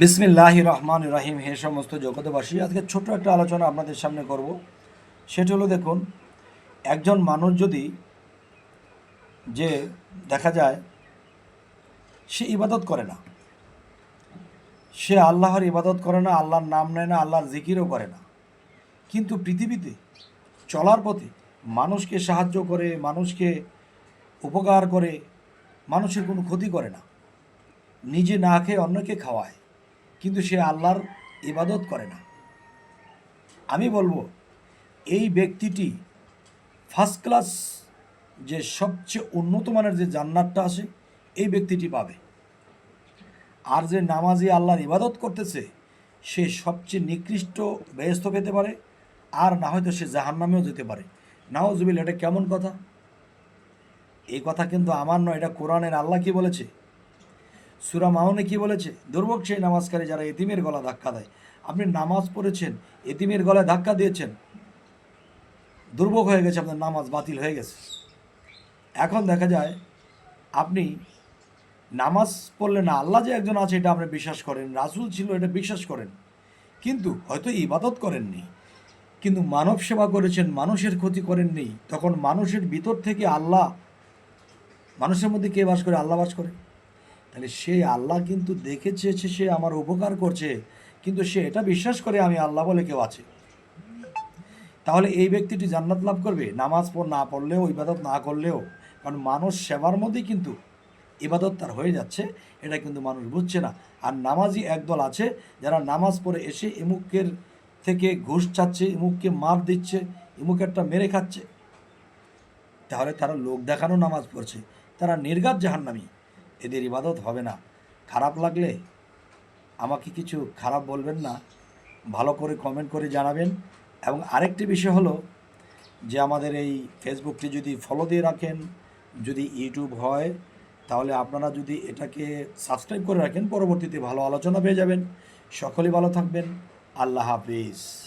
বিসমিল্লাহির রহমানির রহিম। হে সমস্ত জগতবাসী, আজকে ছোট্ট একটা আলোচনা আপনাদের সামনে করব। সেটা হলো, দেখুন, একজন মানুষ যদি যে দেখা যায় সে ইবাদত করে না, সে আল্লাহর ইবাদত করে না, আল্লাহর নাম নেয় না, আল্লাহর জিকিরও করে না, কিন্তু পৃথিবীতে চলার পথে মানুষকে সাহায্য করে, মানুষকে উপকার করে, মানুষের কোনো ক্ষতি করে না, নিজে না খেয়ে অন্যকে খাওয়ায়, কিন্তু সে আল্লাহর ইবাদত করে না, আমি বলবো এই ব্যক্তিটি ফার্স্ট ক্লাস, যে সবচেয়ে উন্নত মানের যে জান্নাতটা আসে এই ব্যক্তিটি পাবে। আর যে নামাজি আল্লাহর ইবাদত করতেছে সে সবচেয়ে নিকৃষ্ট বেহেশত পেতে পারে, আর না হয়তো সে জাহান্নামেও যেতে পারে। নাউজুবিল্লাহ, এটা কেমন কথা? এই কথা কিন্তু আমার নয়, এটা কোরআনের। আল্লাহ কি বলেছে? সূরা মাউনে কি বলেছে? দুর্ভোগ সেই নামাজকারী যারা এতিমের গলা ধাক্কা দেয়। আপনি নামাজ পড়েছেন, এতিমের গলায় ধাক্কা দিয়েছেন, দুর্ভোগ হয়ে গেছে, আপনার নামাজ বাতিল হয়ে গেছে। এখন দেখা যায় আপনি নামাজ পড়লেন না, আল্লাহ যে একজন আছে এটা আপনি বিশ্বাস করেন, রাসূল ছিল এটা বিশ্বাস করেন, কিন্তু হয়তো ইবাদত করেননি, কিন্তু মানব সেবা করেছেন, মানুষের ক্ষতি করেননি। তখন মানুষের ভিতর থেকে আল্লাহ, মানুষের মধ্যে কে বাস করে? আল্লাহ বাস করে। তাহলে সেই আল্লাহ কিন্তু দেখেছে সে আমার উপকার করছে, কিন্তু সে এটা বিশ্বাস করে আমি আল্লাহ বলে কেউ আছে। তাহলে এই ব্যক্তিটি জান্নাত লাভ করবে নামাজ না পড়লেও, ইবাদত না করলেও। কারণ মানুষ সেবার মধ্যেই কিন্তু ইবাদত তার হয়ে যাচ্ছে, এটা কিন্তু মানুষ বুঝছে না। আর নামাজি একদল আছে যারা নামাজ পড়ে এসে ইমুকের থেকে ঘুষ চাচ্ছে, ইমুককে মার দিচ্ছে, ইমুকেরটা মেরে খাচ্ছে। তাহলে তারা লোক দেখানো নামাজ পড়ছে, তারা নির্ঘাত জাহান্নামী, এদের ইবাদত হবে না। খারাপ লাগলে আমাকে কিছু খারাপ বলবেন না, ভালো করে কমেন্ট করে জানাবেন। এবং আরেকটি বিষয় হলো যে আমাদের এই ফেসবুকটি যদি ফলো দিয়ে রাখেন, যদি ইউটিউব হয়, তাহলে আপনারা যদি এটাকে সাবস্ক্রাইব করে রাখেন, পরবর্তীতে ভালো আলোচনা পেয়ে যাবেন। সকলেই ভালো থাকবেন। আল্লাহ হাফিজ।